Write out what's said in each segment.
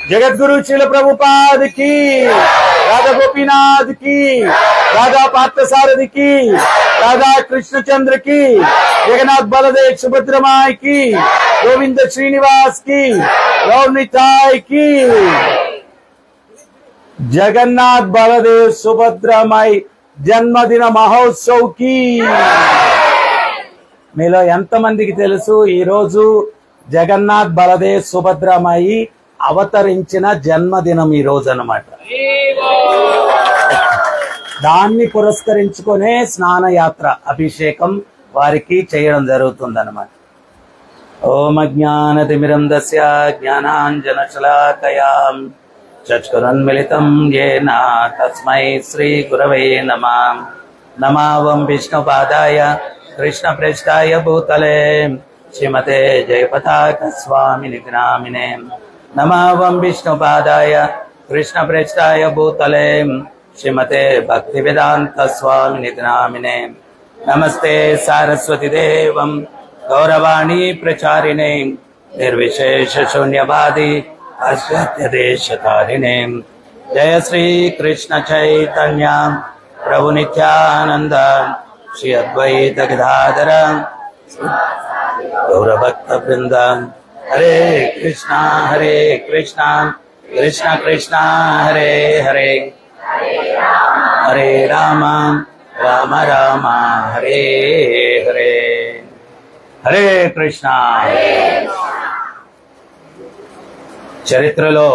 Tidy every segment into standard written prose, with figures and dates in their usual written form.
जगद्गुरु श्रील प्रभुपाद की, राधा गोपीनाथ की, राधा पार्थसारथी की, राधा कृष्णचंद्र की, जगन्नाथ बलदेव सुभद्रा माई की, गोविंद श्रीनिवास की, गौर निताय की। जगन्नाथ बलदेव सुभद्रा माई जन्मदिन महोत्सव की। మీలో ఎంతమందికి తెలుసు ఈ రోజు జగన్నాథ్ బలదేవ్ సుభద్రమాయి అవతరించిన జన్మదినం ఈ రోజు అన్నమాట. దాన్ని పురస్కరించుకునే స్నానయాత్ర అభిషేకం వారికి చేయడం జరుగుతుందన్నమాట. ఓం అజ్ఞానతిమిరంధస్య జ్ఞానాంజనశలాకయా చక్షురున్మిళితం యేన తస్మై శ్రీ గురవే నమః. నమావం విష్ణుపాదాయ कृष्ण प्रेष्ठाय भूतले श्रीमते जयपताक स्वामिनि नामिने. नमावं विष्णुपादाय कृष्ण प्रेष्ठाय भूतले श्रीमते भक्तिवेदांत स्वामिनि नामिने. नमस्ते सारस्वती देवं गौरवाणी प्रचारिणे निर्विशेष शून्यवादी अश्वत्य देशकारिणे. जय श्री कृष्ण चैतन्य प्रभु नित्यानंद श्री अद्वैत गदाधर गौरभक्त वृंद. हरे कृष्णा कृष्णा कृष्णा हरे हरे, हरे राम राम राम हरे हरे. हरे कृष्णा. చరిత్రలో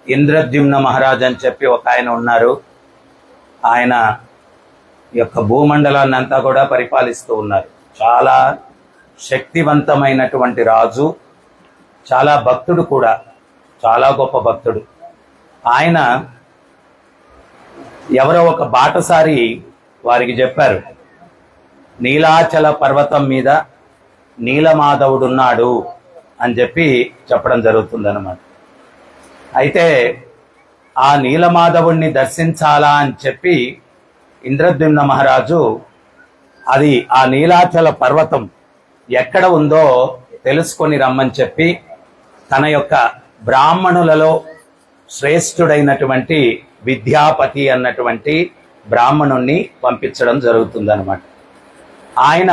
ఇంద్రద్యుమ్న మహారాజ్ అని చెప్పి ఒక ఆయన ఉన్నారు. ఆయన యొక్క భూమండలాన్ని అంతా కూడా పరిపాలిస్తూ ఉన్నారు. చాలా శక్తివంతమైనటువంటి రాజు, చాలా భక్తుడు కూడా, చాలా గొప్ప భక్తుడు. ఆయన ఎవరో ఒక బాటసారి వారికి చెప్పారు, నీలాచల పర్వతం మీద నీలమాధవుడున్నాడు అని చెప్పి చెప్పడం జరుగుతుందన్నమాట. అయితే ఆ నీలమాధవుణ్ణి దర్శించాలా అని చెప్పి ఇంద్రద్యుమ్న మహారాజు అది ఆ నీలాచల పర్వతం ఎక్కడ ఉందో తెలుసుకొని రమ్మని చెప్పి తన యొక్క బ్రాహ్మణులలో శ్రేష్ఠుడైనటువంటి విద్యాపతి అన్నటువంటి బ్రాహ్మణుణ్ణి పంపించడం జరుగుతుందన్నమాట. ఆయన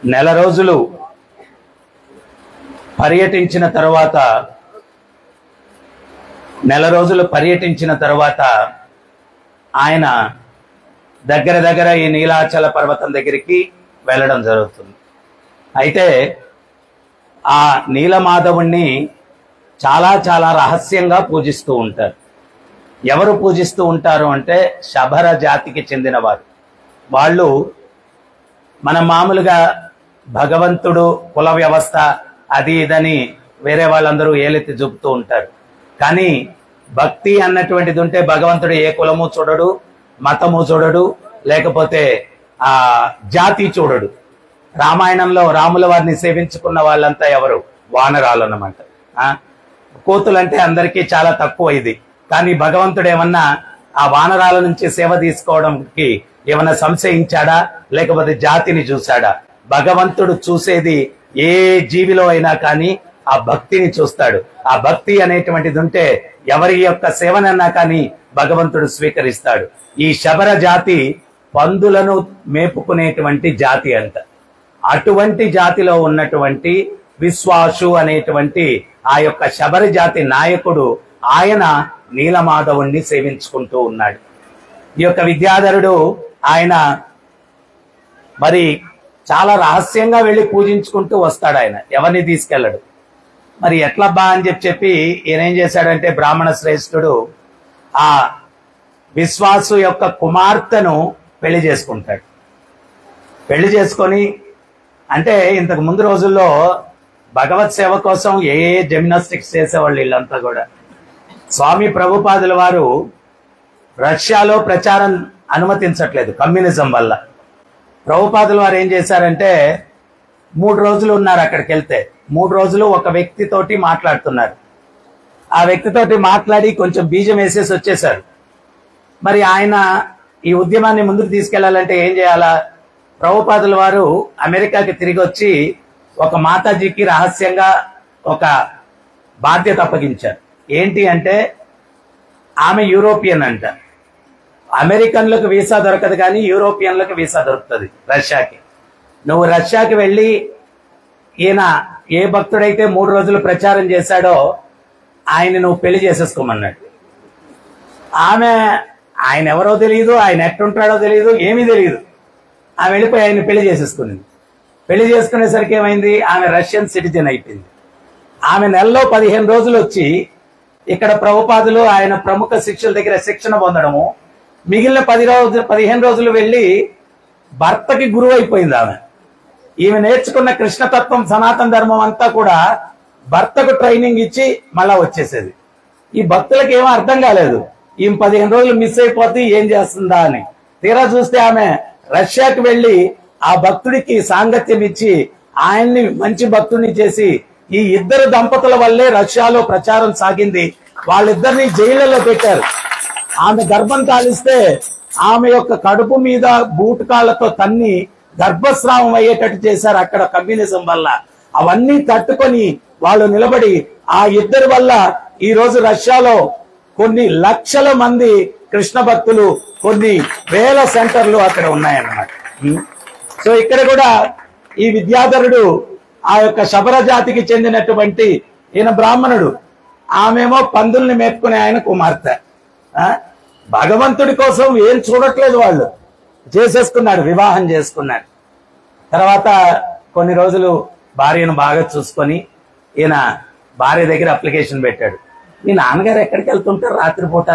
నెల రోజులు పర్యటించిన తర్వాత ఆయన దగ్గర ఈ నీలాచల పర్వతం దగ్గరికి వెళ్ళడం జరుగుతుంది. అయితే ఆ నీలమాధవుణ్ణి చాలా చాలా రహస్యంగా పూజిస్తూ ఉంటారు. ఎవరు పూజిస్తూ ఉంటారు అంటే శబర జాతికి చెందినవారు. వాళ్ళు మన మామూలుగా భగవంతుడు కుల వ్యవస్థ అది ఇదని వేరే వాళ్ళందరూ ఏలెత్తి చూపుతూ ఉంటారు. కానీ భక్తి అన్నటువంటిది ఉంటే భగవంతుడు ఏ కులము చూడడు, మతము చూడడు, లేకపోతే ఆ జాతి చూడడు. రామాయణంలో రాముల వారిని సేవించుకున్న వాళ్ళంతా ఎవరు? వానరాలు అన్నమాట. కోతులంటే అందరికీ చాలా తక్కువ ఇది. కానీ భగవంతుడు ఏమన్నా ఆ వానరాల నుంచి సేవ తీసుకోవడానికి ఏమన్నా సంశయించాడా, లేకపోతే జాతిని చూశాడా? భగవంతుడు చూసేది ఏ జీవిలో అయినా కానీ ఆ భక్తిని చూస్తాడు. ఆ భక్తి అనేటువంటిది ఉంటే ఎవరి యొక్క సేవనన్నా కానీ భగవంతుడు స్వీకరిస్తాడు. ఈ శబర జాతి పందులను మేపుకునేటువంటి జాతి అంట. అటువంటి జాతిలో ఉన్నటువంటి విశ్వాసు అనేటువంటి ఆ యొక్క శబర జాతి నాయకుడు ఆయన నీలమాధవుణ్ణి సేవించుకుంటూ ఉన్నాడు. ఈ యొక్క విద్యాధరుడు ఆయన మరి చాలా రహస్యంగా వెళ్ళి పూజించుకుంటూ వస్తాడు. ఆయన ఎవరిని తీసుకెళ్ళడు. మరి ఎట్లబ్బా అని చెప్పి ఈయనేం చేశాడంటే బ్రాహ్మణ శ్రేష్ఠుడు ఆ విశ్వాసు యొక్క కుమార్తెను పెళ్లి చేసుకుంటాడు. పెళ్లి చేసుకొని అంటే ఇంతకు ముందు రోజుల్లో భగవత్ సేవ కోసం ఏ జిమ్నాస్టిక్స్ చేసేవాళ్ళు వీళ్ళంతా కూడా. స్వామి ప్రభుపాదుల వారు రష్యాలో ప్రచారం అనుమతించట్లేదు కమ్యూనిజం వల్ల. ప్రభుపాదుల వారు ఏం చేశారంటే 3 రోజులు ఉన్నారు. అక్కడికి వెళ్తే 3 రోజులు ఒక వ్యక్తితోటి మాట్లాడుతున్నారు. ఆ వ్యక్తితోటి మాట్లాడి కొంచెం బీజం వేసేసి వచ్చేసారు. మరి ఆయన ఈ ఉద్యమాన్ని ముందుకు తీసుకెళ్లాలంటే ఏం చేయాలా? ప్రభుపాదుల వారు అమెరికాకి తిరిగి వచ్చి ఒక మాతాజీకి రహస్యంగా ఒక బాధ్యత అప్పగించారు. ఏంటి అంటే ఆమె యూరోపియన్ అంట. అమెరికన్లకు వీసా దొరకదు కానీ యూరోపియన్లకు వీసా దొరుకుతుంది రష్యాకి. నువ్వు రష్యాకి వెళ్ళి ఈయన ఏ భక్తుడైతే 3 రోజులు ప్రచారం చేశాడో ఆయన నువ్వు పెళ్లి చేసేసుకోమన్నాడు. ఆయన ఎవరో తెలియదు, ఆయన ఎట్టుంటాడో తెలియదు, ఏమీ తెలియదు. ఆమె వెళ్ళిపోయి ఆయన పెళ్లి చేసేసుకునింది. పెళ్లి చేసుకునేసరికి ఏమైంది, ఆమె రష్యన్ సిటిజన్ అయిపోయింది. ఆమె నెలలో 15 రోజులు వచ్చి ఇక్కడ ప్రభుపాదులు ఆయన ప్రముఖ శిక్షుల దగ్గర శిక్షణ పొందడము, మిగిలిన 15 రోజులు వెళ్ళి భర్తకి గురువు అయిపోయింది ఆమె. ఈమె నేర్చుకున్న కృష్ణతత్వం సనాతన ధర్మం అంతా కూడా భర్తకు ట్రైనింగ్ ఇచ్చి మళ్ళా వచ్చేసేది. ఈ భక్తులకు ఏమో అర్థం కాలేదు, ఈమె 15 రోజులు మిస్ అయిపోతే ఏం చేస్తుందా అని. తీరా చూస్తే ఆమె రష్యాకి వెళ్లి ఆ భక్తుడికి సాంగత్యం ఇచ్చి ఆయన్ని మంచి భక్తుడిని చేసి ఈ ఇద్దరు దంపతుల వల్లే రష్యాలో ప్రచారం సాగింది. వాళ్ళిద్దరిని జైళ్లలో పెట్టారు. ఆమె గర్భం కాలిస్తే ఆమె యొక్క కడుపు మీద బూటు కాళ్లతో తన్ని గర్భస్రావం అయ్యేటట్టు చేశారు అక్కడ కమ్యూనిజం వల్ల. అవన్నీ తట్టుకొని వాళ్ళు నిలబడి ఆ ఇద్దరి వల్ల ఈ రోజు రష్యాలో కొన్ని లక్షల మంది కృష్ణ భక్తులు, కొన్ని వేల సెంటర్లు అక్కడ ఉన్నాయన్నమాట. సో ఇక్కడ కూడా ఈ విద్యాధరుడు ఆ యొక్క శబర జాతికి చెందినటువంటి ఈయన బ్రాహ్మణుడు, ఆమెమో పందుల్ని మేపుకునే ఆయన కుమార్తె. భగవంతుడి కోసం ఏం చూడట్లేదు, వాళ్ళు చేసేసుకున్నాడు, వివాహం చేసుకున్నాడు. తర్వాత కొన్ని రోజులు భార్యను బాగా చూసుకొని ఈయన భార్య దగ్గర అప్లికేషన్ పెట్టాడు. మీ నాన్నగారు ఎక్కడికి వెళ్తుంటారు రాత్రిపూట,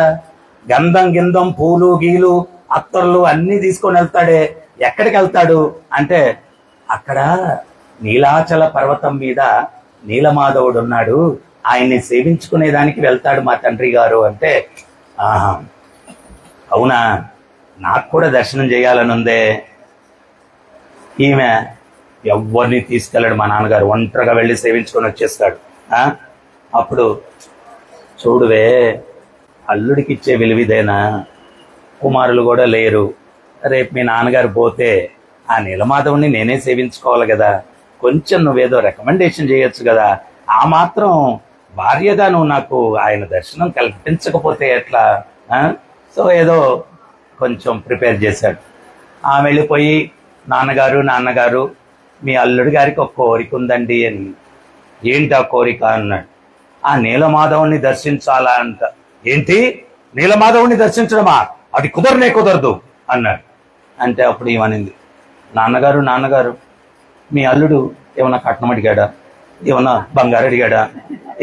గంధం గింధం పూలు గీలు అత్తర్లు అన్ని తీసుకొని వెళ్తాడే, ఎక్కడికి వెళ్తాడు అంటే అక్కడ నీలాచల పర్వతం మీద నీలమాధవుడు ఉన్నాడు, ఆయన్ని సేవించుకునేదానికి వెళ్తాడు మా తండ్రి గారు అంటే, ఆహా అవునా, నాకు కూడా దర్శనం చేయాలని ఉందే. ఈమె ఎవరిని తీసుకెళ్ళాడు మా నాన్నగారు, ఒంటరిగా వెళ్ళి సేవించుకొని వచ్చేస్తాడు. అప్పుడు చూడువే, అల్లుడికి ఇచ్చే విలువిదేనా, కుమారులు కూడా లేరు, రేపు మీ నాన్నగారు పోతే ఆ నీలమాధవుని నేనే సేవించుకోవాలి కదా, కొంచెం నువ్వేదో రికమెండేషన్ చేయొచ్చు కదా, ఆ మాత్రం భార్యగా నువ్వు నాకు ఆయన దర్శనం కల్పించకపోతే ఎట్లా. సో ఏదో కొంచెం ప్రిపేర్ చేశాడు. ఆమె వెళ్ళిపోయి నాన్నగారు మీ అల్లుడి గారికి ఒక కోరిక ఉందండి అని. ఏంటి ఆ కోరిక అన్నాడు. ఆ నీలమాధవుని దర్శించాలా అంట. ఏంటి నీలమాధవుని దర్శించడమా, అది కుదరదు అన్నాడు. అంటే అప్పుడు ఏమనింది, నాన్నగారు మీ అల్లుడు ఏమన్నా కట్నం అడిగాడా, ఏమన్నా బంగారు అడిగాడా,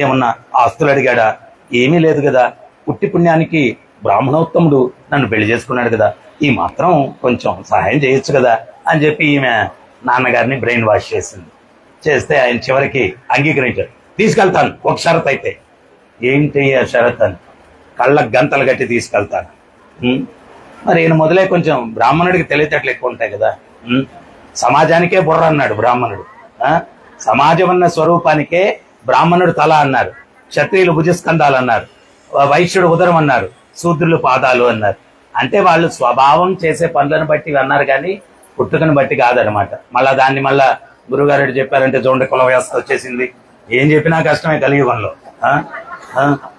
ఏమన్నా ఆస్తులు అడిగాడా, ఏమీ లేదు కదా, పుట్టి పుణ్యానికి బ్రాహ్మణోత్తముడు నన్ను పెళ్లి చేసుకున్నాడు కదా, ఈ మాత్రం కొంచెం సహాయం చేయొచ్చు కదా అని చెప్పి ఈమె నాన్నగారిని బ్రెయిన్ వాష్ చేస్తే ఆయన చివరికి అంగీకరించాడు. తీసుకెళ్తాను, ఒక షరత్ అయితే. ఏంటి ఆ షరత్ అని, కళ్ళకు గంతలు కట్టి తీసుకెళ్తాను. మరి ఈయన మొదలే కొంచెం బ్రాహ్మణుడికి తెలివితేటలు ఎక్కువ ఉంటాయి కదా, సమాజానికే బుర్ర అన్నాడు బ్రాహ్మణుడు. సమాజం అన్న స్వరూపానికే బ్రాహ్మణుడు తల అన్నారు, క్షత్రియులు భుజస్కంధాలు అన్నారు, వైశ్యుడు ఉదరం అన్నారు, శూద్రులు పాదాలు అన్నారు. అంటే వాళ్ళు స్వభావం చేసే పనులను బట్టి అన్నారు కానీ పుట్టుకను బట్టి కాదనమాట. దాన్ని మళ్ళా గురుగారు చెప్పారంటే చూడండి కుల వ్యవస్థ వచ్చేసింది, ఏం చెప్పినా కష్టమే కలియుగంలో.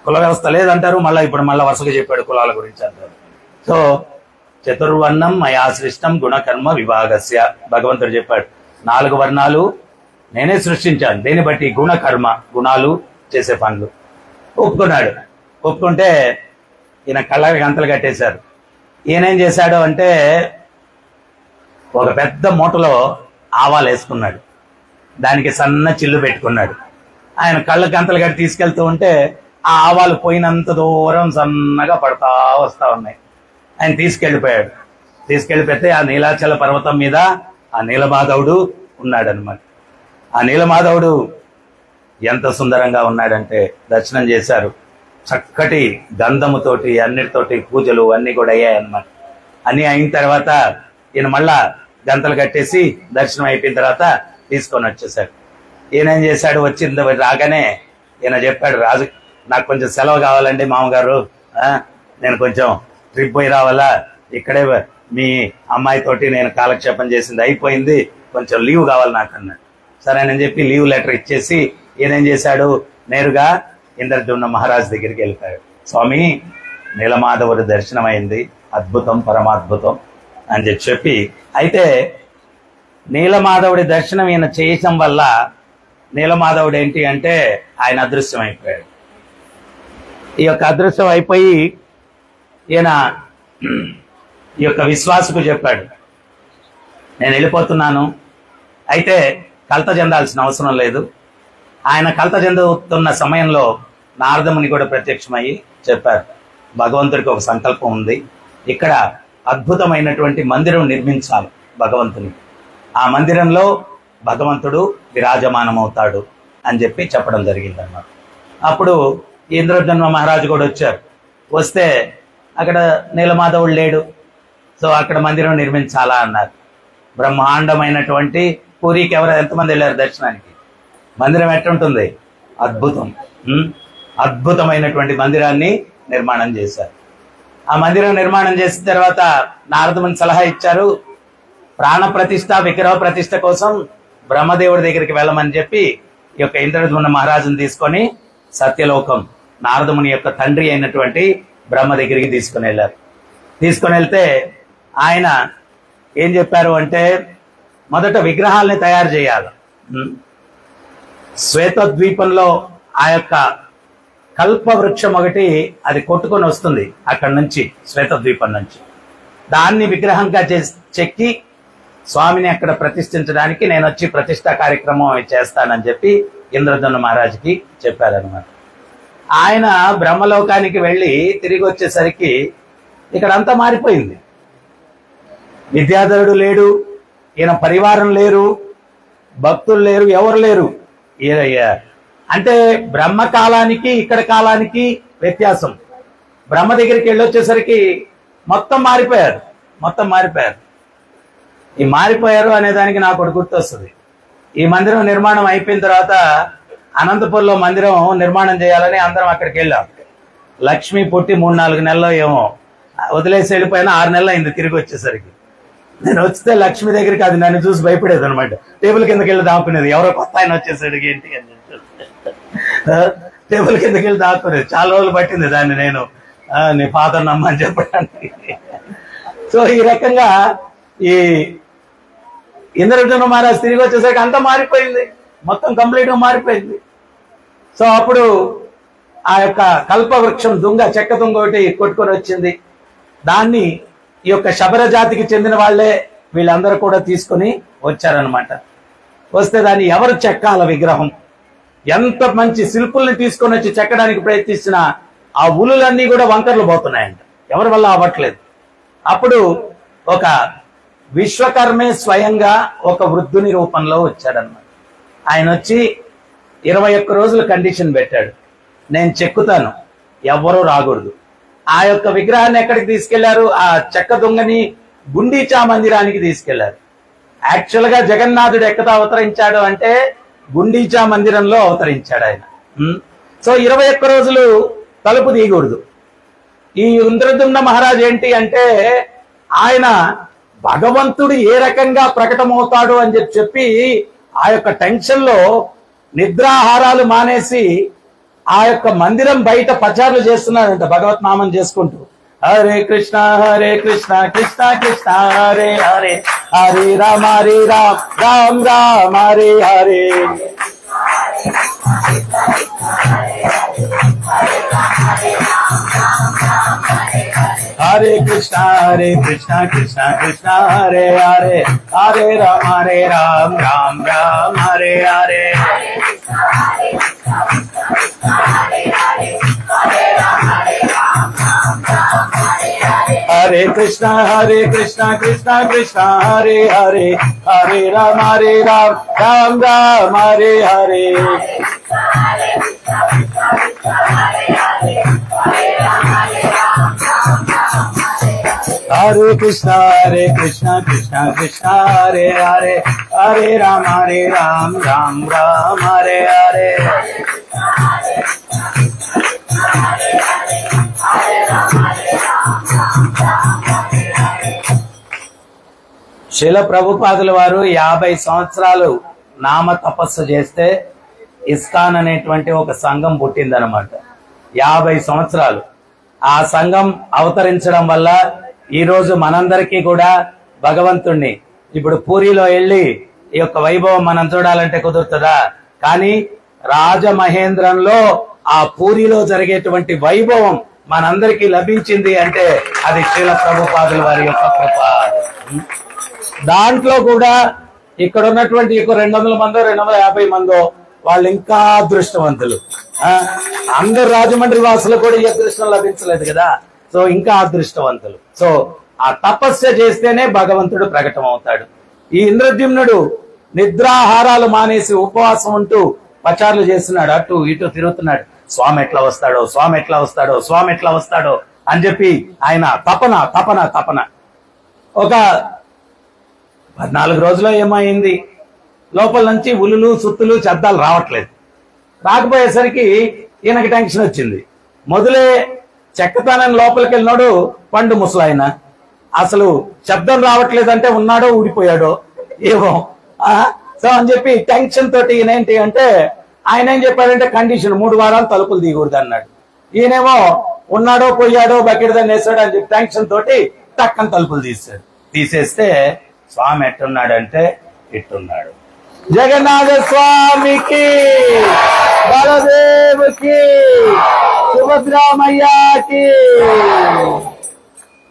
కుల వ్యవస్థ లేదంటారు, ఇప్పుడు వరుసగా చెప్పాడు కులాల గురించి అంటారు. సో చతుర్వర్ణం మయా సృష్టం గుణకర్మ విభాగస్య, భగవంతుడు చెప్పాడు 4 వర్ణాలు నేనే సృష్టించాను, దేన్ని బట్టి గుణకర్మ, గుణాలు చేసే పనులు. ఒప్పుకుంటే ఈయన కళ్ళకి గంతలు కట్టేశారు. ఈయనేం చేశాడు అంటే ఒక పెద్ద మూటలో ఆవాలు వేసుకున్నాడు, దానికి సన్న చిల్లు పెట్టుకున్నాడు. ఆయన కళ్ళకి గంతలు కట్టి తీసుకెళ్తూ ఉంటే ఆ ఆవాలు పోయినంత దూరం సన్నగా పడతా వస్తా ఉన్నాయి. ఆయన తీసుకెళ్ళిపోతే ఆ నీలాచల పర్వతం మీద ఆ నీలమాధవుడు ఉన్నాడు అనమాట. ఆ నీలమాధవుడు ఎంత సుందరంగా ఉన్నాడంటే దర్శనం చేశారు. చక్కటి గంధముతోటి అన్నిటితోటి పూజలు అన్ని కూడా అయ్యాయన్నమాట. అన్ని అయిన తర్వాత ఈయన మళ్ళా గంతలు కట్టేసి దర్శనం అయిపోయిన తర్వాత తీసుకొని వచ్చేసాడు. ఈయనేం చేశాడు, వచ్చింది రాగానే ఈయన చెప్పాడు, రాజు నాకు కొంచెం సెలవు కావాలండి మామగారు, నేను కొంచెం ట్రిప్ పోయి రావాలా, ఇక్కడే మీ అమ్మాయితోటి నేను కాలక్షేపం చేసింది అయిపోయింది, కొంచెం లీవ్ కావాలి నాకు అన్నాడు. సరేనని చెప్పి లీవ్ లెటర్ ఇచ్చేసి ఈయనేం చేశాడు, నేరుగా ఇంద్రద్యుమ్న మహారాజు దగ్గరికి వెళ్ళిపోయాడు. స్వామి, నీలమాధవుడి దర్శనం అయింది, అద్భుతం, పరమాద్భుతం అని చెప్పి, అయితే నీలమాధవుడి దర్శనం ఈయన చేయటం వల్ల నీలమాధవుడు ఏంటి అంటే ఆయన అదృశ్యం అయిపోయాడు. ఈ యొక్క అదృశ్యం అయిపోయి ఈయన ఈ యొక్క విశ్వాసకు చెప్పాడు, నేను వెళ్ళిపోతున్నాను, అయితే కలత చెందాల్సిన అవసరం లేదు. ఆయన కలత చెందుతున్న సమయంలో నారదముని కూడా ప్రత్యక్షమయ్యి చెప్పారు, భగవంతుడికి ఒక సంకల్పం ఉంది, ఇక్కడ అద్భుతమైనటువంటి మందిరం నిర్మించాలి భగవంతుని, ఆ మందిరంలో భగవంతుడు విరాజమానమవుతాడు అని చెప్పి చెప్పడం జరిగింది అన్నమాట. అప్పుడు ఇంద్రద్యుమ్న మహారాజు కూడా వచ్చారు. వస్తే అక్కడ నీలమాధవుడు లేడు. సో అక్కడ మందిరం నిర్మించాలా అన్నారు. బ్రహ్మాండమైనటువంటి పూరికి ఎంతమంది వెళ్ళారు దర్శనానికి? మందిరం ఎట్టుంటుంది? అద్భుతం, అద్భుతమైనటువంటి మందిరాన్ని నిర్మాణం చేశారు. ఆ మందిరం నిర్మాణం చేసిన తర్వాత నారదముని సలహా ఇచ్చారు, ప్రాణ ప్రతిష్ఠ, విగ్రహ ప్రతిష్ఠ కోసం బ్రహ్మదేవుడి దగ్గరికి వెళ్ళమని చెప్పి ఈ యొక్క ఇంద్రద్యుమ్న మహారాజును తీసుకొని సత్యలోకం నారదముని యొక్క తండ్రి అయినటువంటి బ్రహ్మ దగ్గరికి తీసుకుని వెళ్ళారు. తీసుకుని వెళ్తే ఆయన ఏం చెప్పారు అంటే, మొదట విగ్రహాలని తయారు చేయాలి. శ్వేతద్వీపంలో ఆ యొక్క కల్పవృక్షం ఒకటి అది కొట్టుకొని వస్తుంది అక్కడి నుంచి, శ్వేతద్వీపం నుంచి. దాన్ని విగ్రహంగా చెక్కి స్వామిని అక్కడ ప్రతిష్ఠించడానికి నేను వచ్చి ప్రతిష్ఠా కార్యక్రమం చేస్తానని చెప్పి ఇంద్రద్యుమ్న మహారాజుకి చెప్పారనమాట. ఆయన బ్రహ్మలోకానికి వెళ్ళి తిరిగి వచ్చేసరికి ఇక్కడ అంతా మారిపోయింది. విద్యాధరుడు లేడు, ఈయన పరివారం లేరు, భక్తులు లేరు, ఎవరు లేరు. అంటే బ్రహ్మ కాలానికి ఇక్కడ కాలానికి వ్యత్యాసం. బ్రహ్మ దగ్గరికి వెళ్ళొచ్చేసరికి మొత్తం మారిపోయారు. ఈ మారిపోయారు అనే దానికి నాకు ఒకటి గుర్తొస్తుంది. ఈ మందిరం నిర్మాణం అయిపోయిన తర్వాత అనంతపురంలో మందిరం నిర్మాణం చేయాలని అందరం అక్కడికి వెళ్ళాం. లక్ష్మి పుట్టి 3-4 నెలల్లో ఏమో వదిలేసి వెళ్ళిపోయినా 6 నెలలు అయింది తిరిగి వచ్చేసరికి. నేను వస్తే లక్ష్మి దగ్గరికి అది నన్ను చూసి భయపడేది అనమాట. టేబుల్ కిందకి వెళ్ళి దాక్కునేది, ఎవరో కొత్త ఆయన వచ్చేసాడు ఏంటి అని. టేబుల్ కిందకి వెళ్ళి దాక్కునేది. చాలా రోజులు పట్టింది దాన్ని నేను నీ ఫాదర్ నమ్మని చెప్పడానికి. సో ఈ రకంగా ఈ ఇంద్రద్యుమ్న మహారాజు తిరిగి వచ్చేసరికి అంతా మారిపోయింది, మొత్తం కంప్లీట్గా మారిపోయింది. సో అప్పుడు ఆ యొక్క కల్పవృక్షం చెక్క దుంగ ఒకటి కొట్టుకొని వచ్చింది. దాన్ని ఈ యొక్క శబర జాతికి చెందిన వాళ్లే వీళ్ళందరూ కూడా తీసుకొని వచ్చారనమాట. వస్తే దాన్ని ఎవరు చెక్కాల విగ్రహం, ఎంత మంచి శిల్పుల్ని తీసుకొని వచ్చి చెక్కడానికి ప్రయత్నించిన ఆ ఉలులన్నీ కూడా వంకర్లు పోతున్నాయంట, ఎవరి వల్ల అవ్వట్లేదు. అప్పుడు ఒక విశ్వకర్మే స్వయంగా ఒక వృద్ధుని రూపంలో వచ్చాడన్నమాట. ఆయన వచ్చి 21 రోజులు కండిషన్ పెట్టాడు, నేను చెక్కుతాను, ఎవ్వరూ రాకూడదు. ఆ యొక్క విగ్రహాన్ని ఎక్కడికి తీసుకెళ్లారు? ఆ చెక్క దొంగని గుండీచా మందిరానికి తీసుకెళ్లారు. యాక్చువల్ గా జగన్నాథుడు ఎక్కడ అవతరించాడు అంటే గుండీచా మందిరంలో అవతరించాడు ఆయన. సో 21 రోజులు తలుపు తీయకూడదు. ఈ ఇంద్రద్యుమ్న మహారాజు ఏంటి అంటే ఆయన భగవంతుడు ఏ రకంగా ప్రకటమవుతాడు అని చెప్పి ఆ యొక్క టెన్షన్ లో నిద్రాహారాలు మానేసి ఆ యొక్క మందిరం బయట పచారులు చేస్తున్నాడంట భగవత్ నామం చేసుకుంటూ. హరే కృష్ణ కృష్ణ కృష్ణ హరే హరే, హరే రామ రామ రామ హరే హరే. హరే కృష్ణ కృష్ణ కృష్ణ హరే హరే, హరే రామ రామ హరే హరే. హరే కృష్ణ కృష్ణ కృష్ణ హరే హరే, హరే రామ రామ హరే హరే. హరే కృష్ణ కృష్ణ కృష్ణ హరే హరే, హరే రామ రామ హరే హరే. శిల ప్రభుపాదుల వారు 50 సంవత్సరాలు నామ తపస్సు చేస్తే ఇస్కాన్ అనేటువంటి ఒక సంఘం పుట్టిందనమాట. 50 సంవత్సరాలు ఆ సంఘం అవతరించడం వల్ల ఈరోజు మనందరికీ కూడా భగవంతుణ్ణి ఇప్పుడు పూరిలో వెళ్ళి ఈ యొక్క వైభవం మనం చూడాలంటే కుదురుతుందా? కానీ రాజమహేంద్రంలో ఆ పూరిలో జరిగేటువంటి వైభవం మనందరికీ లభించింది అంటే అది శ్రీల ప్రభుపాదుల వారి యొక్క కృప. దాంట్లో కూడా ఇక్కడ ఉన్నటువంటి 200 మందో 250 మందో వాళ్ళు ఇంకా అదృష్టవంతులు. అందరు రాజమండ్రి వాసులు కూడా ఈ అదృష్టం లభించలేదు కదా, సో ఇంకా అదృష్టవంతులు. సో ఆ తపస్య చేస్తేనే భగవంతుడు ప్రకటన అవుతాడు. ఈ ఇంద్రద్యుమ్నుడు నిద్రాహారాలు మానేసి ఉపవాసం ఉంటూ పచారులు చేస్తున్నాడు, అటు ఇటు తిరుగుతున్నాడు. స్వామి ఎట్లా వస్తాడో, స్వామి ఎట్లా వస్తాడో, స్వామి ఎట్లా వస్తాడో అని చెప్పి ఆయన తపన తపన తపన. ఒక 14 రోజుల్లో ఏమైంది, లోపల నుంచి ఉలులు సుత్తులు శబ్దాలు రావట్లేదు. రాకపోయేసరికి ఈయనకి టెన్షన్ వచ్చింది. మొదలే చెక్కతనం లోపలికి వెళ్ళినాడు పండు ముసలాయన. అసలు శబ్దం రావట్లేదంటే ఉన్నాడో ఊడిపోయాడో ఏమో. సో అని చెప్పి టెన్షన్ తోటి ఈయన ఏంటి అంటే ఆయన ఏం చెప్పాడంటే కండిషన్ 3 వారాలు తలుపులు దిగకూడదు అన్నాడు. ఈయనేమో ఉన్నాడో పోయాడో బకెట్ దాన్ని వేసాడు అని చెప్పి టెన్షన్ తోటి టక్కని తలుపులు తీసాడు. తీసేస్తే స్వామి ఎట్టున్నాడంటే ఇట్టున్నాడు. జగన్నాథ స్వామికి, బలదేవుకి, సుభద్రామయ్యకి.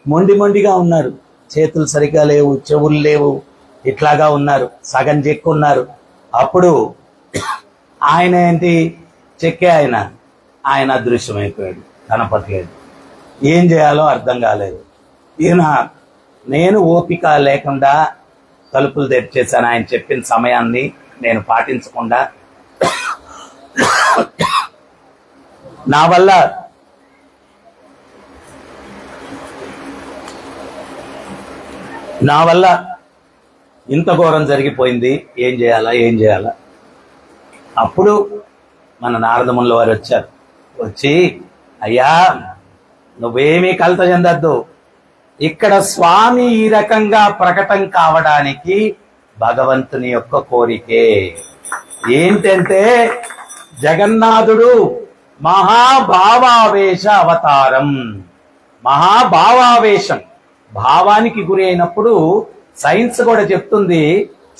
మొండిగా ఉన్నారు, చేతులు సరిగా లేవు, చెవులు లేవు, ఇట్లాగా ఉన్నారు, సగం చెక్కున్నారు. అప్పుడు ఆయన ఏంటి చెక్కే ఆయన అదృశ్యమైపోయాడు, కనపట్లేదు. ఏం చేయాలో అర్థం కాలేదు. ఈయన నేను ఓపిక లేకుండా తలుపులు తెరిచేశాను. ఆయన చెప్పిన సమయాన్ని నేను పాటించకుండా నా వల్ల ఇంత ఘోరం జరిగిపోయింది, ఏం చేయాలా. అప్పుడు మన నారదముల వారు వచ్చారు. వచ్చి అయ్యా నువ్వేమీ కలత చెందద్దు, ఇక్కడ స్వామి ఈ రకంగా ప్రకటన కావడానికి భగవంతుని యొక్క కోరికే ఏంటంటే జగన్నాథుడు మహాభావావేశ అవతారం. మహాభావావేశం, భావానికి గురి అయినప్పుడు సైన్స్ కూడా చెప్తుంది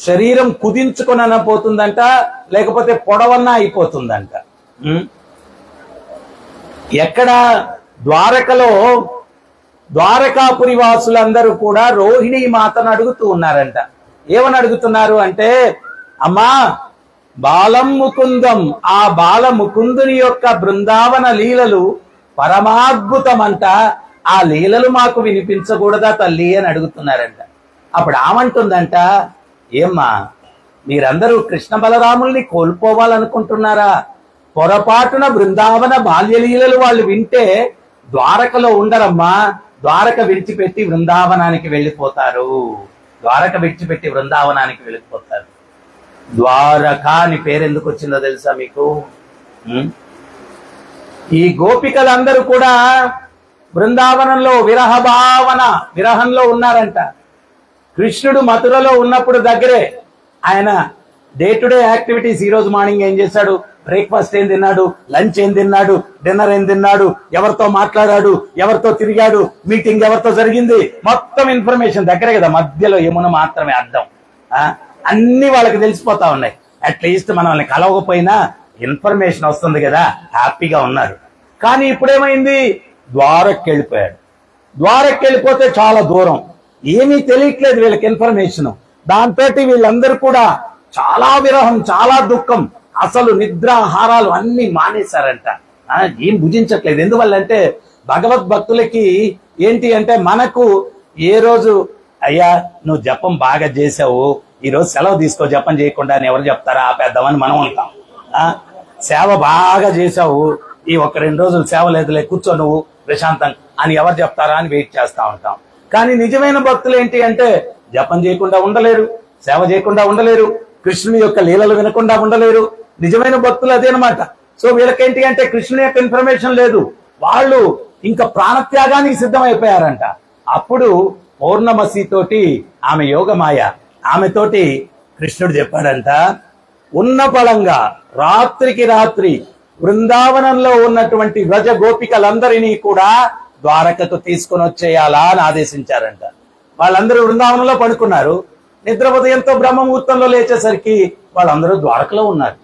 శరీరం కుదించుకొనన పోతుందంట, లేకపోతే పొడవన్నా అయిపోతుందంట. ఎక్కడ ద్వారకలో ద్వారకాపురి వాసులందరూ కూడా రోహిణీ మాతను అడుగుతూ ఉన్నారంట. ఏమని అడుగుతున్నారు అంటే, అమ్మా బాలం ముకుందం, ఆ బాల ముకుందుని యొక్క బృందావన లీలలు పరమాద్భుతమంట, ఆ లీలలు మాకు వినిపించకూడదా తల్లి అని అడుగుతున్నారంట. అప్పుడు ఆమంటుందంట, ఏమ్మా మీరందరూ కృష్ణ బలరాముల్ని కోల్పోవాలనుకుంటున్నారా? పొరపాటున బృందావన బాల్యలీలలు వాళ్ళు వింటే ద్వారకలో ఉండరమ్మా, ద్వారక విడిచిపెట్టి బృందావనానికి వెళ్ళిపోతారు. ద్వారక అని పేరెందుకు వచ్చిందో తెలుసా మీకు? ఈ గోపికలందరూ కూడా బృందావనంలో విరహంలో ఉన్నారంట. కృష్ణుడు మథురలో ఉన్నప్పుడు దగ్గరే ఆయన డే టు డే యాక్టివిటీస్. ఈ రోజు మార్నింగ్ ఏం చేశాడు, బ్రేక్ఫాస్ట్ ఏం తిన్నాడు, లంచ్ ఏం తిన్నాడు, డిన్నర్ ఏం తిన్నాడు, ఎవరితో మాట్లాడాడు, ఎవరితో తిరిగాడు, మీటింగ్ ఎవరితో జరిగింది, మొత్తం ఇన్ఫర్మేషన్ దగ్గరే కదా. మధ్యలో యమున మాత్రమే అర్థం. అన్ని వాళ్ళకి తెలిసిపోతా ఉన్నాయి. అట్లీస్ట్ మనల్ని కలవకపోయినా ఇన్ఫర్మేషన్ వస్తుంది కదా, హ్యాపీగా ఉన్నారు. కానీ ఇప్పుడేమైంది, ద్వారకి వెళ్ళిపోయాడు. ద్వారకి వెళ్ళిపోతే చాలా దూరం, ఏమీ తెలియట్లేదు వీళ్ళకి ఇన్ఫర్మేషన్. దాంతో వీళ్ళందరూ కూడా చాలా విరహం, చాలా దుఃఖం, అసలు నిద్రాహారాలు అన్ని మానేశారంట. ఏం భుజించట్లేదు. ఎందువల్లంటే భగవద్భక్తులకి ఏంటి అంటే, మనకు ఏ రోజు అయ్యా నువ్వు జపం బాగా చేసావు, ఈ రోజు సెలవు తీసుకో, జపం చేయకుండా అని ఎవరు చెప్తారా, ఆపేద్దామని మనం ఉంటాం. సేవ బాగా చేసావు, ఈ 1-2 రోజులు సేవ లేదులే, కూర్చో నువ్వు ప్రశాంతం అని ఎవరు చెప్తారా అని వెయిట్ చేస్తా ఉంటాం. కానీ నిజమైన భక్తులు ఏంటి అంటే జపం చేయకుండా ఉండలేరు, సేవ చేయకుండా ఉండలేరు, కృష్ణుని యొక్క లీలలు వినకుండా ఉండలేరు. నిజమైన భక్తులు అదేనమాట. సో వీళ్ళకేంటి అంటే కృష్ణుని యొక్క ఇన్ఫర్మేషన్ లేదు, వాళ్ళు ఇంకా ప్రాణత్యాగానికి సిద్ధమైపోయారంట. అప్పుడు పౌర్ణమసి తోటి ఆమె యోగమాయ, ఆమెతోటి కృష్ణుడు చెప్పాడంట, ఉన్న పళంగా రాత్రికి రాత్రి బృందావనంలో ఉన్నటువంటి వ్రజ గోపికలందరినీ కూడా ద్వారకకు తీసుకొని వచ్చేయాలా అని ఆదేశించారంట. వాళ్ళందరూ బృందావనంలో పడుకున్నారు. నిద్ర ఉదయంతో బ్రహ్మముహూర్తంలో లేచేసరికి వాళ్ళందరూ ద్వారకలో ఉన్నారు.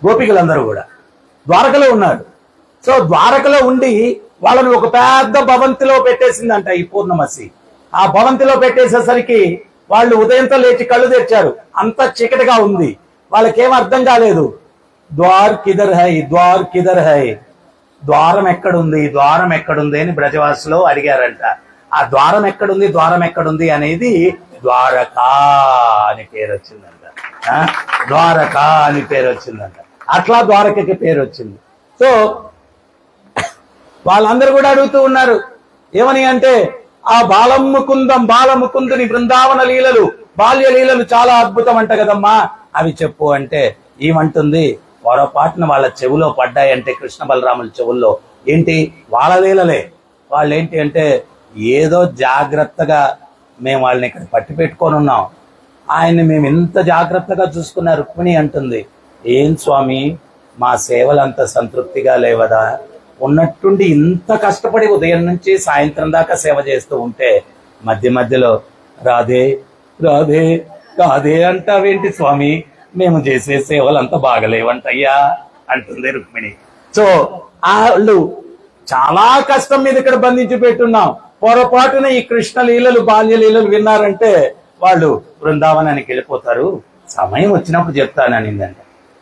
గోపికలందరూ కూడా ద్వారకలో ఉన్నారు. సో ద్వారకలో ఉండి వాళ్ళని ఒక పెద్ద భవంతిలో పెట్టేసిందంట ఈ పూర్ణమసి. ఆ భవంతిలో పెట్టేసేసరికి వాళ్ళు ఉదయంతో లేచి కళ్ళు తెరిచారు. అంత చీకటిగా ఉంది. వాళ్ళకేం అర్థం కాలేదు. ద్వార్ కిదర్ హై, ద్వార్ కిదర్ హై, ద్వారం ఎక్కడుంది, ద్వారం ఎక్కడుంది అని బ్రజవాసులో అడిగారంట. ఆ ద్వారం ఎక్కడుంది, ద్వారం ఎక్కడుంది అనేది ద్వారకా అని పేరు వచ్చిందంట. ద్వారకా అని పేరు వచ్చిందంట. అట్లా ద్వారకకి పేరు వచ్చింది. సో వాళ్ళందరూ కూడా అడుగుతూ ఉన్నారు ఏమని అంటే, ఆ బాలముకుందుని బృందావన లీలలు, బాల్య లీలలు చాలా అద్భుతం అంట కదమ్మా, అవి చెప్పు అంటే ఏమంటుంది, పొరపాటున వాళ్ళ చెవులో పడ్డాయంటే, కృష్ణ బలరాముల చెవుల్లో. ఏంటి వాళ్ళ లీలలే. వాళ్ళు ఏంటి అంటే, ఏదో జాగ్రత్తగా మేము వాళ్ళని ఇక్కడ పట్టి పెట్టుకొని ఉన్నాం, ఆయన్ని మేము ఇంత జాగ్రత్తగా చూసుకున్న రుక్మిణి అంటుంది, ఏం స్వామి మా సేవలంత సంతృప్తిగా లేవదా, ఉన్నట్టుండి ఇంత కష్టపడి ఉదయం నుంచి సాయంత్రం దాకా సేవ చేస్తూ ఉంటే మధ్య మధ్యలో రాధే రాధే రాధే అంటావేంటి స్వామి, మేము చేసే సేవలు అంత బాగలేవంటయ్యా అంటుంది రుక్మిణి. సో వాళ్ళు చాలా కష్టం మీద ఇక్కడ బంధించి పెట్టున్నాం, పొరపాటున ఈ కృష్ణ లీలలు బాల్య లీలలు విన్నారంటే వాళ్ళు బృందావనానికి వెళ్ళిపోతారు, సమయం వచ్చినప్పుడు చెప్తాననిందంట.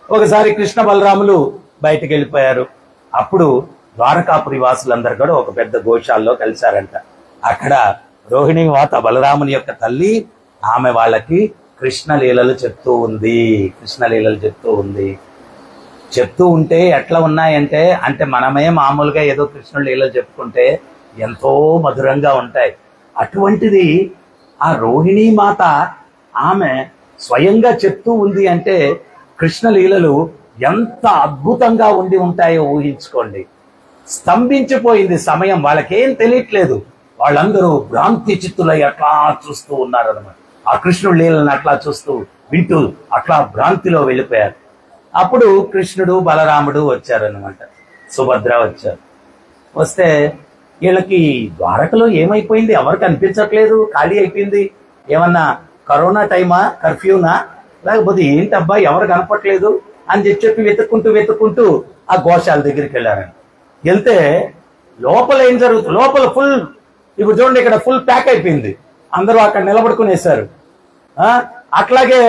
ఒకసారి కృష్ణ బలరాములు బయటికి వెళ్ళిపోయారు. అప్పుడు ద్వారకాపురి వాసులందరూ కూడా ఒక పెద్ద గోశాలలో కలిశారంట. అక్కడ రోహిణి మాత బలరాముని యొక్క తల్లి, ఆమె వాళ్ళకి కృష్ణలీలలు చెప్తూ ఉంది. కృష్ణలీలలు చెప్తూ ఉంది. చెప్తూ ఉంటే ఎట్లా ఉన్నాయంటే, అంటే మనమే మామూలుగా ఏదో కృష్ణుడి లీలలు చెప్పుకుంటే ఎంతో మధురంగా ఉంటాయి. అటువంటిది ఆ రోహిణీ మాత ఆమె స్వయంగా చెప్తూ ఉంది అంటే కృష్ణలీలలు ఎంత అద్భుతంగా ఉండి ఉంటాయో ఊహించుకోండి. స్తంభించిపోయింది సమయం, వాళ్ళకేం తెలియట్లేదు. వాళ్ళందరూ భ్రాంతి చిత్తులై అట్లా చూస్తూ ఉన్నారన్నమాట. ఆ కృష్ణుడి లీలను అట్లా చూస్తూ వింటూ అట్లా భ్రాంతిలో వెళ్ళిపోయారు. అప్పుడు కృష్ణుడు బలరాముడు వచ్చారనమాట, సుభద్ర వచ్చారు. వస్తే వీళ్ళకి ద్వారకలో ఏమైపోయింది, ఎవరు కనిపించట్లేదు, ఖాళీ అయిపోయింది. ఏమన్నా కరోనా టైమా, కర్ఫ్యూనా, లేకపోతే ఏంటబ్బా ఎవరు కనపట్లేదు అని చెప్పి వెతుక్కుంటూ ఆ గోశాల దగ్గరికి వెళ్ళారండి. వెళ్తే లోపల ఏం జరుగుతుంది, లోపల ఫుల్, ఇప్పుడు చూడండి ఇక్కడ ఫుల్ ప్యాక్ అయిపోయింది, అందరూ అక్కడ నిలబడుకునేశారు. అట్లాగే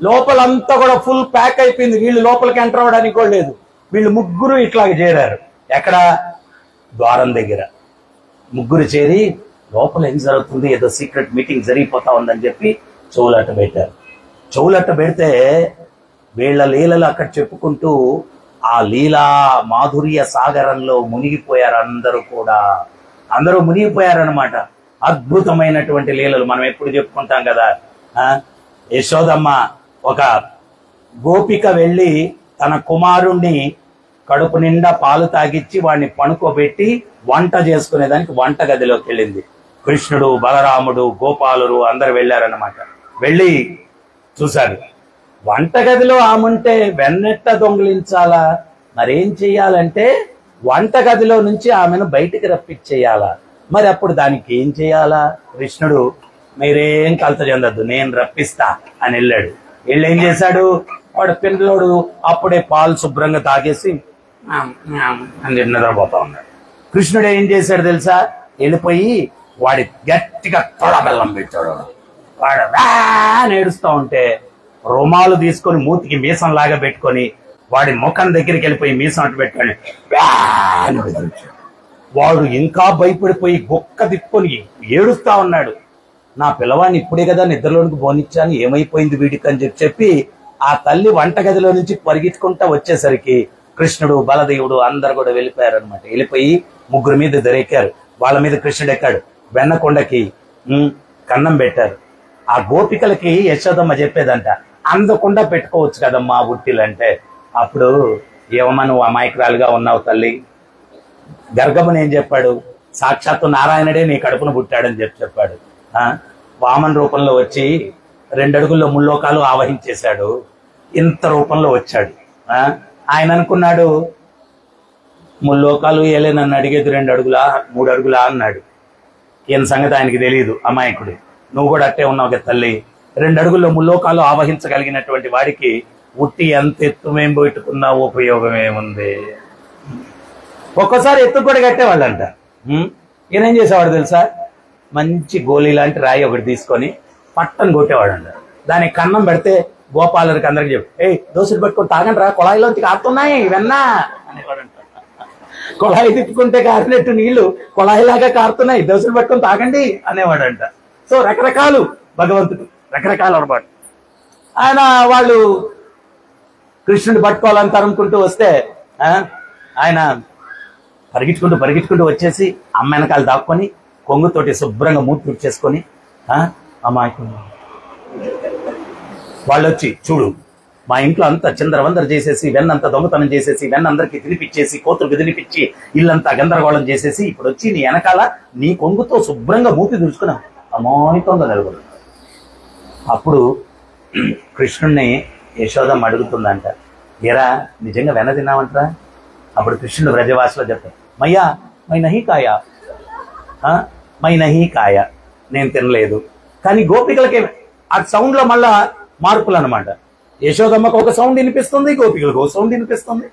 లోపలంతా కూడా ఫుల్ ప్యాక్ అయిపోయింది, వీళ్ళు లోపలికి ఎంటర్ అవ్వడానికి కూడా లేదు. వీళ్ళు ముగ్గురు ఇట్లాగే చేరారు. ఎక్కడ, ద్వారం దగ్గర ముగ్గురు చేరి లోపల ఏం జరుగుతుంది, ఏదో సీక్రెట్ మీటింగ్ జరిగిపోతా ఉందని చెప్పి చెవులట్ట పెట్టారు. చెవులట్ట పెడితే వీళ్ళ లీలలు అక్కడ చెప్పుకుంటూ ఆ లీలా మాధుర్య సాగరంలో మునిగిపోయారు. అందరూ మునిగిపోయారనమాట. అద్భుతమైనటువంటి లీలలు మనం ఎప్పుడు చెప్పుకుంటాం కదా. యశోదమ్మ ఒక గోపిక వెళ్ళి తన కుమారుణ్ణి కడుపు నిండా పాలు తాగిచ్చి వాడిని పడుకోబెట్టి వంట చేసుకునేదానికి వంట గదిలోకి వెళ్ళింది. కృష్ణుడు, బలరాముడు, గోపాలురు అందరు వెళ్ళారన్నమాట. వెళ్ళి చూశారు, వంటగదిలో ఆముంటే వెన్నెట్ట దొంగిలించాలా, మరేం చెయ్యాలంటే వంటగదిలో నుంచి ఆమెను బయటికి రప్పించేయాలా. మరి అప్పుడు దానికి ఏం చేయాలా? కృష్ణుడు, మీరేం కలత చెందద్దు, నేను రప్పిస్తా అని వెళ్ళాడు. వెళ్ళి ఏం చేశాడు, వాడు పిల్లలోడు అప్పుడే పాలు శుభ్రంగా తాగేసి అని నిద్రపోతా ఉన్నాడు. కృష్ణుడు ఏం చేశాడు తెలుసా, వెళ్ళిపోయి వాడి గట్టిగా తొడ బెల్లం పెట్టాడు. వాడు ఏడుస్తూ ఉంటే రుమాలు తీసుకొని మూతికి మీసం లాగా పెట్టుకొని వాడి ముఖం దగ్గరికి వెళ్ళిపోయి మీసం అటు పెట్టుకొని వాడు ఇంకా భయపడిపోయి గొక్క తిప్పుకొని ఏడుస్తా ఉన్నాడు. నా పిల్లవాడిని ఇప్పుడే కదా నిద్రలోనికి పోనిచ్చాను, ఏమైపోయింది వీడికి అని చెప్పి ఆ తల్లి వంటగదిలో నుంచి పరిగెత్తుకుంటా వచ్చేసరికి కృష్ణుడు, బలదేవుడు అందరు కూడా వెళ్ళిపోయారనమాట. వెళ్ళిపోయి ముగ్గురు మీద దొరికారు. వాళ్ళ మీద కృష్ణుడు ఎక్కాడు. వెన్నకొండకి కన్నం పెట్టారు. ఆ గోపికలకి యశోదమ్మ చెప్పేదంట, అందకుండా పెట్టుకోవచ్చు కదమ్మా ఉట్టిలంటే. అప్పుడు ఏమమ్మా నువ్వు అమాయకురాలుగా ఉన్నావు తల్లి, గర్గముని ఏం చెప్పాడు, సాక్షాత్తు నారాయణుడే నీ కడుపును పుట్టాడని చెప్పాడు. వామన్ రూపంలో వచ్చి 2 అడుగుల్లో ముల్లోకాలు ఆవహించేశాడు. ఇంత రూపంలో వచ్చాడు. ఆయన అనుకున్నాడు ముల్లోకాలు ఏలే నన్ను అడిగేది 2 అడుగులా 3 అడుగులా అన్నాడు. ఈయన సంగతి ఆయనకి తెలియదు, అమాయకుడు. నువ్వు కూడా అట్టే ఉన్నావు కదా తల్లి, 2 అడుగుల్లో ముల్లోకాలు ఆవహించగలిగినటువంటి వాడికి ఉట్టి ఎంత ఎత్తు మేం పెట్టుకున్నా ఉపయోగం ఏముంది? ఒక్కోసారి ఎత్తు కూడా కట్టేవాళ్ళంట. ఈయన ఏం చేసేవాడు తెలుసా? మంచి గోళీ లాంటి రాయి ఒకటి తీసుకొని పట్టని కొట్టేవాడంట. దానికి కన్నం పెడితే గోపాలరికి అందరికి చెప్పి, దోశలు పెట్టుకొని తాగండి రా, కొళాయిలోంచి కారుతున్నాయి వెన్నా అనేవాడంట. కొళాయి తిప్పుకుంటే కారినట్టు నీళ్లు కొళాయిలాగా కారుతున్నాయి, దోశలు పెట్టుకొని తాగండి అనేవాడంట. సో రకరకాలు భగవంతుడు, రకరకాల అలవాటు. వాళ్ళు కృష్ణుడు పట్టుకోవాలని తరుముకుంటూ వస్తే ఆయన పరిగెట్టుకుంటూ వచ్చేసి అమ్మ వెనకాల దాక్కొని కొంగుతోటి శుభ్రంగా మూతి తుడిచేసుకొని అమ్మాయికు వాళ్ళు వచ్చి, చూడు మా ఇంట్లో అంతా చిందరవందర చేసేసి వెన్నంతా దొంగతనం చేసేసి వెన్నందరికీ తినిపించేసి కోతులకు తినిపించి ఇల్లంతా గందరగోళం చేసేసి ఇప్పుడు వచ్చి నీ వెనకాల నీ కొంగుతో శుభ్రంగా మూతి తుడుచుకున్నావు అమాయకంగా నిలబడు. అప్పుడు కృష్ణుణ్ణి యశోదమ్మ అడుగుతుందంట, ఎరా నిజంగా వెన్న తిన్నావంటరా? అప్పుడు కృష్ణుడు బ్రజవాసులో చెప్తాడు, మయ్యా మై నహీ కాయా, మై నహీ కాయ, నేను తినలేదు. కానీ గోపికలకి ఆ సౌండ్ లో మళ్ళా మార్పులు అనమాట. యశోదమ్మకు ఒక సౌండ్ వినిపిస్తుంది, గోపికలకు ఒక సౌండ్ వినిపిస్తుంది.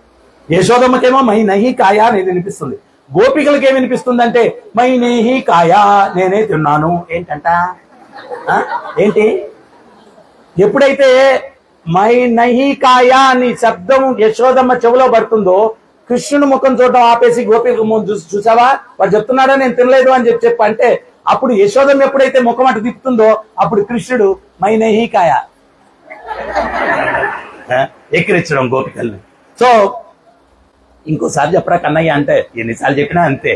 యశోదమ్మకేమో మై నహీ కాయా అనేది వినిపిస్తుంది, గోపికలకి ఏమి వినిపిస్తుంది అంటే మై నహీ కాయా, నేనే తిన్నాను. ఏంటంట ఏంటి? ఎప్పుడైతే మై నహీ కాయా అని శబ్దం యశోదమ్మ చెవులో పడుతుందో కృష్ణుని ముఖం చూడటం ఆపేసి గోపిక చూసావా వాడు చెప్తున్నాడా నేను తినలేదు అని చెప్పి అంటే అప్పుడు యశోదమ్మ ఎప్పుడైతే ముఖం అటు తిప్పుతుందో అప్పుడు కృష్ణుడు మై నహీ కాయా ఎక్కిరించడం గోపికల్ని. సో ఇంకోసారి చెప్పరా కన్నయ్య అంటే ఎన్నిసార్లు చెప్పినా అంతే,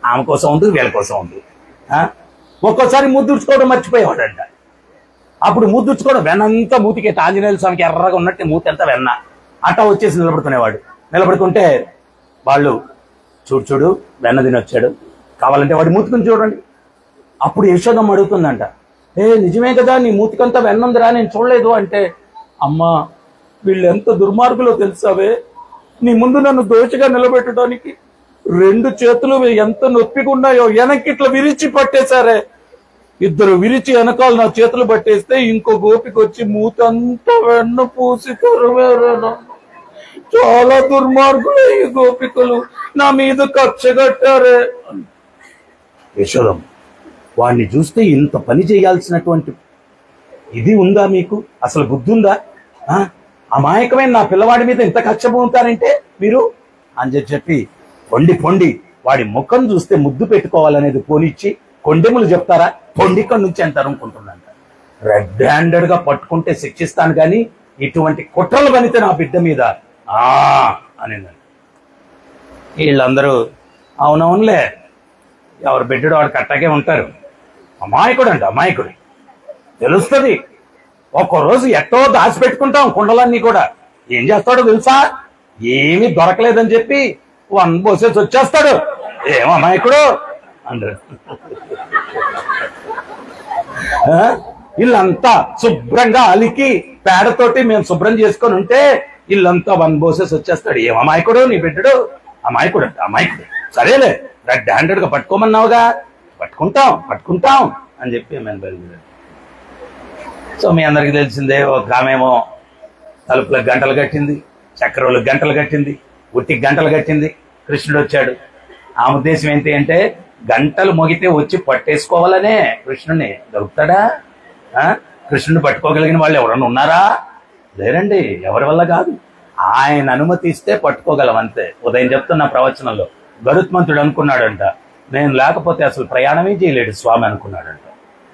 ఆమె కోసం ఉంది వీళ్ళ కోసం ఉంది. ఒక్కోసారి ముద్దుర్చుకోవడం మర్చిపోయేవాడంట. అప్పుడు ముద్దుర్చుకోవడం వెన్నంతా మూతికి ఆంజనేయుల స్వామికి ఎర్రగా ఉన్నట్టు మూతి అంతా వెన్న అట్టా వచ్చేసి నిలబడుకునేవాడు. నిలబడుకుంటే వాళ్ళు చూడు వెన్న తినొచ్చాడు, కావాలంటే వాడి మూతికొని చూడండి. అప్పుడు యశోదమ్మ అడుగుతుందంట, నిజమే కదా నీ మూతికంతా వెన్నుందిరా నేను చూడలేదు అంటే, అమ్మా వీళ్ళు ఎంత దుర్మార్గులో తెలుసావే, నీ ముందు నన్ను దోషగా నిలబెట్టడానికి 2 చేతులు ఎంత నొప్పికున్నాయో వెనక్కి ఇట్లా విరిచి పట్టేశారే, 2 విరిచి వెనకాల నా చేతులు పట్టేస్తే ఇంకో గోపికి వచ్చి మూతంతా వెన్న పూసి తరువేరేనా, చాలా దుర్మార్గులు ఈ గోపికలు, నా మీద కచ్చగట్టారే. యశోదమ్మ వాడిని చూస్తే ఇంత పని చేయాల్సినటువంటి ఇది ఉందా మీకు? అసలు బుద్ధి ఉందా? అమాయకమైన నా పిల్లవాడి మీద ఇంత కక్ష పొందుతారంటే మీరు అని చెప్పి పొండి వాడి ముఖం చూస్తే ముద్దు పెట్టుకోవాలనేది పోనిచ్చి కొండెములు చెప్తారా, పొండిక్కడి నుంచి అంటారు అనుకుంటున్నాంట. రెడ్ హ్యాండెడ్ గా పట్టుకుంటే శిక్షిస్తాను కానీ ఇటువంటి కుట్రలు పనితే నా బిడ్డ మీద అనిందండి. వీళ్ళందరూ అవునవునులే ఎవరు బిడ్డడు వాడు కట్టాకే ఉంటారు, అమాయకుడు అంట అమాయకుడు తెలుస్తుంది. ఒక్కరోజు ఎట్టో దాచిపెట్టుకుంటాం కుండలన్నీ కూడా, ఏం చేస్తాడో తెలుసా, ఏమీ దొరకలేదని చెప్పి 1 పోసేసి వచ్చేస్తాడు, ఏం అమాయకుడు అంటారు. ఇల్లంతా శుభ్రంగా అలికి పేడతోటి మేము శుభ్రం చేసుకొని ఉంటే ఇల్లంతా 1 పోసేసి వచ్చేస్తాడు, ఏం అమాయకుడు నీ బిడ్డడు, అమాయకుడు అంట అమాయకుడు. సరేలే రెడ్ హ్యాండెడ్ గా పట్టుకోమన్నావుగా, పట్టుకుంటాం అని చెప్పి మేము బయలుదేరాడు. సో మీ అందరికి తెలిసిందే, ఒక ఆమెమో తలుపులకు గంటలు కట్టింది, చక్రవులకు గంటలు కట్టింది, ఉట్టికి గంటలు కట్టింది. కృష్ణుడు వచ్చాడు. ఆ ఉద్దేశం ఏంటి అంటే గంటలు మోగితే వచ్చి పట్టేసుకోవాలనే. కృష్ణుడిని దొరుకుతాడా? కృష్ణుడిని పట్టుకోగలిగిన వాళ్ళు ఎవరన్నా ఉన్నారా? లేరండి, ఎవరి వల్ల కాదు, ఆయన అనుమతి ఇస్తే పట్టుకోగలం అంతే. ఉదయం చెప్తున్న ప్రవచనంలో గరుత్మంతుడు అనుకున్నాడంట, నేను లేకపోతే అసలు ప్రయాణమే చేయలేడు స్వామి అనుకున్నాడంట.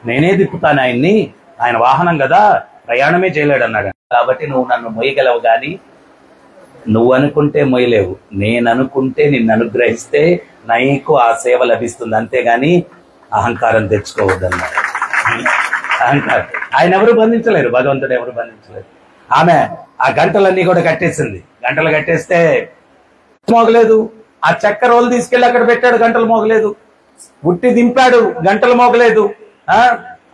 నేనే తిప్పుతాను ఆయన్ని, ఆయన వాహనం కదా, ప్రయాణమే చేయలేడు అన్నాడు. కాబట్టి నువ్వు నన్ను మొయ్యగలవు కానీ నువ్వు అనుకుంటే మొయ్యలేవు, నేను అనుకుంటే నిన్ను అనుగ్రహిస్తే నీకు ఆ సేవ లభిస్తుంది, అంతేగాని అహంకారం తెచ్చుకోవద్దన్నాడు. అహంకారం ఆయన ఎవరు బంధించలేరు, భగవంతుడు ఎవరు బంధించలేరు. ఆమె ఆ గంటలన్నీ కూడా కట్టేసింది. గంటలు కట్టేస్తే మోగలేదు. ఆ చెక్క రోలు తీసుకెళ్లి అక్కడ పెట్టాడు, గంటలు మోగలేదు. ఉట్టి దింపాడు, గంటలు మోగలేదు.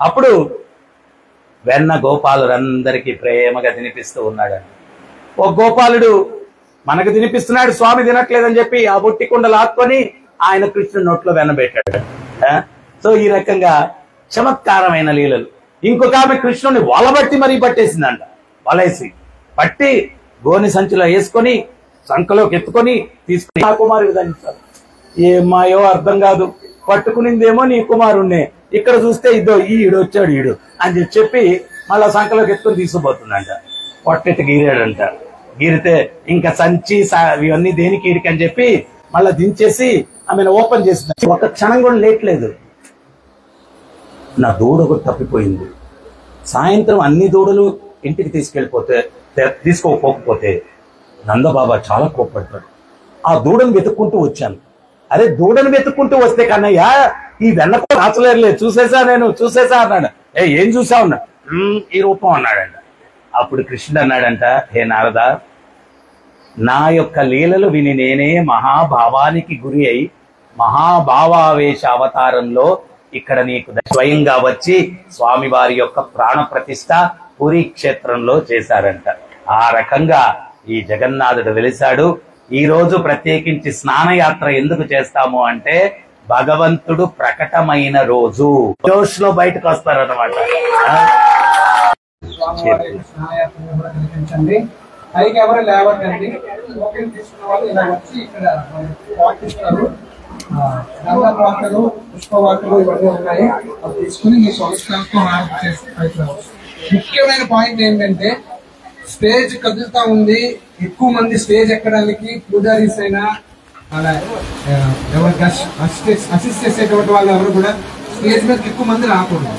అప్పుడు వెన్న గోపాలురందరికీ ప్రేమగా తినిపిస్తూ ఉన్నాడు. ఒక గోపాలుడు మనకు తినిపిస్తున్నాడు, స్వామి తినట్లేదని చెప్పి ఆ బొట్టి కుండ లాక్కొని ఆయన కృష్ణుడి నోట్లో వెనబెట్టాడు. సో ఈ రకంగా చమత్కారమైన లీలలు. ఇంకొక ఆమె కృష్ణుడిని వలబట్టి మరీ పట్టేసిందంట. వలేసి పట్టి గోని సంచిలో వేసుకొని సంకలోకి ఎత్తుకొని తీసుకుని నా కుమారుడు దంచారు. ఏమాయో అర్థం కాదు, పట్టుకునిందేమో నీ కుమారుణ్ణే, ఇక్కడ చూస్తే ఇదో ఈడు వచ్చాడు ఈడు అని చెప్పి మళ్ళా సంకలోకి ఎత్తుకొని తీసుకుపోతుందంట. పొట్టెట్టు గీరాడంట. గీరితే ఇంకా సంచి ఇవన్నీ దేనికి ఈడికి అని చెప్పి మళ్ళా దించేసి ఆమెను ఓపెన్ చేసింది. ఒక క్షణం కూడా లేట్లేదు. నా దూడ ఒకటి తప్పిపోయింది. సాయంత్రం అన్ని దూడలు ఇంటికి తీసుకోకపోతే నందబాబా చాలా కోప్పడతాడు. ఆ దూడను వెతుక్కుంటూ వచ్చాను. అరే దూడను వెతుక్కుంటూ వస్తే కన్నయ్య ఈ వెన్నకు రాచలేరులే, చూసేసా అన్నాడు. ఏం చూసావు అన్నాడు. ఈ రూపం అన్నాడంట. అప్పుడు కృష్ణుడు అన్నాడంట, హే నారదా, నా యొక్క లీలలు విని నేనే మహాభావానికి గురి అయి మహాభావావేశ అవతారంలో ఇక్కడ నీకు స్వయంగా వచ్చి స్వామివారి యొక్క ప్రాణ ప్రతిష్ఠ పురీ క్షేత్రంలో చేశారంట. ఆ రకంగా ఈ జగన్నాథుడు వెలిశాడు. ఈ రోజు ప్రత్యేకించి స్నానయాత్ర ఎందుకు చేస్తాము అంటే భగవంతుడు ప్రకటమైన రోజు, జోష్ లో బయటకు వస్తారన్నమాట. పైకి ఎవరు లేవద్దండి. టోకెన్ తీసుకున్న వాళ్ళు ఇలా వచ్చి ఇక్కడ పాటిస్తారు. గంధవార్తలు, పుష్పవార్తలు ఇవన్నీ ఉన్నాయి. అవి తీసుకుని మీ సంస్కారంతో ముఖ్యమైన పాయింట్ ఏంటంటే స్టేజ్ కదులుతా ఉంది. ఎక్కువ మంది స్టేజ్ ఎక్కడానికి పూజారీస్ అయినా అలా ఎవరికి అసిస్ట్ చేసేటువంటి వాళ్ళు ఎవరు కూడా స్టేజ్ మీద ఎక్కువ మంది రాకూడదు.